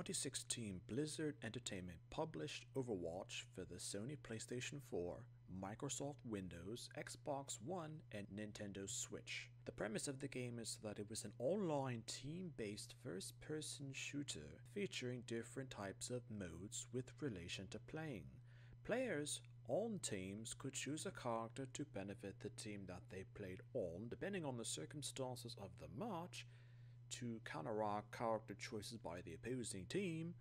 2016, Blizzard Entertainment published Overwatch for the Sony PlayStation 4, Microsoft Windows, Xbox One, and Nintendo Switch. The premise of the game is that it was an online team-based first-person shooter featuring different types of modes with relation to playing. Players on teams could choose a character to benefit the team that they played on, depending on the circumstances of the match, to counteract character choices by the opposing team,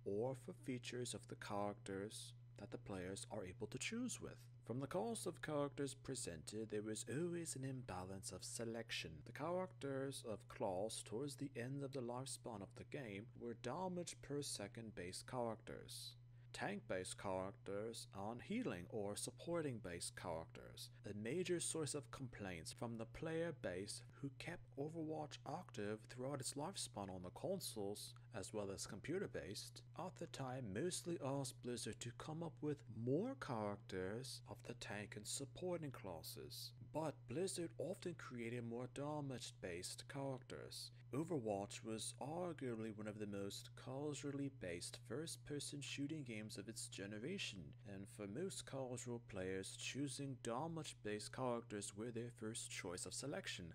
or for features of the characters that the players are able to choose with. From the cast of characters presented, there was always an imbalance of selection. The characters of class towards the end of the lifespan of the game were damage per second based characters, tank-based characters, and healing or supporting-based characters. A major source of complaints from the player base who kept Overwatch active throughout its lifespan on the consoles, as well as computer-based, at the time mostly asked Blizzard to come up with more characters of the tank and supporting classes. But Blizzard often created more damage-based characters. Overwatch was arguably one of the most casually based first-person shooting games of its generation, and for most casual players, choosing damage-based characters were their first choice of selection,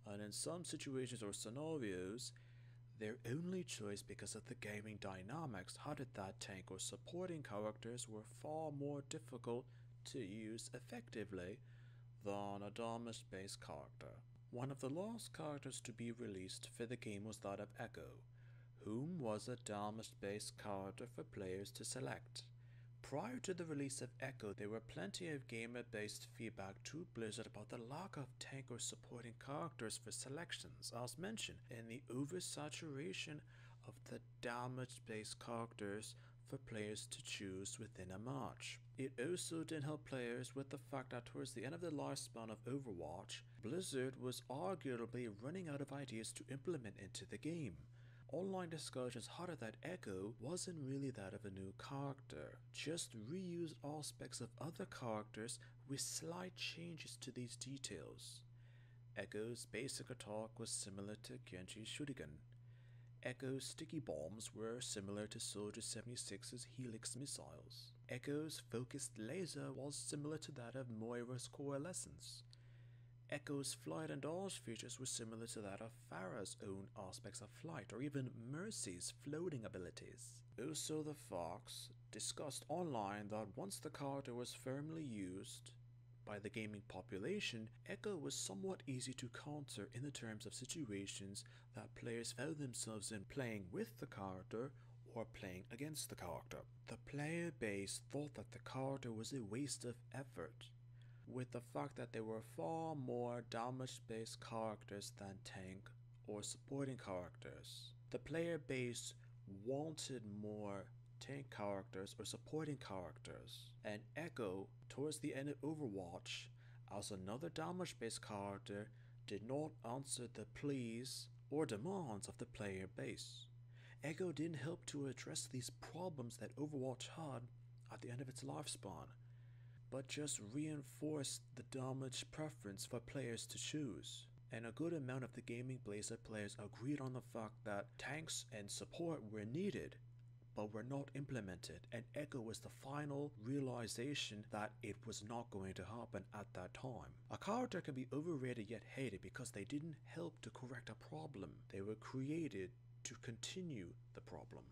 and in some situations or scenarios, their only choice because of the gaming dynamics had it that tank or supporting characters were far more difficult to use effectively than a damage-based character. One of the last characters to be released for the game was that of Echo, whom was a damage-based character for players to select. Prior to the release of Echo, there were plenty of gamer-based feedback to Blizzard about the lack of tank or supporting characters for selections, as mentioned, and the oversaturation of the damage-based characters for players to choose within a match. It also didn't help players with the fact that towards the end of the lifespan of Overwatch, Blizzard was arguably running out of ideas to implement into the game. Online discussions had it that Echo wasn't really that of a new character, just reused aspects of other characters with slight changes to these details. Echo's basic attack was similar to Genji's Shuriken. Echo's sticky bombs were similar to Soldier 76's Helix missiles. Echo's focused laser was similar to that of Moira's Coalescence. Echo's flight and dodge features were similar to that of Pharah's own aspects of flight, or even Mercy's floating abilities. Also, the facts discussed online that once the character was firmly used by the gaming population, Echo was somewhat easy to counter in the terms of situations that players found themselves in playing with the character or playing against the character. The player base thought that the character was a waste of effort, with the fact that there were far more damage-based characters than tank or supporting characters. The player base wanted more tank characters or supporting characters, and Echo, towards the end of Overwatch, as another damage-based character, did not answer the pleas or demands of the player base. Echo didn't help to address these problems that Overwatch had at the end of its lifespan, but just reinforced the damage preference for players to choose. And a good amount of the gaming Blizzard players agreed on the fact that tanks and support were needed, but were not implemented, and Echo was the final realization that it was not going to happen at that time. A character can be overrated yet hated because they didn't help to correct a problem. They were created to continue the problem.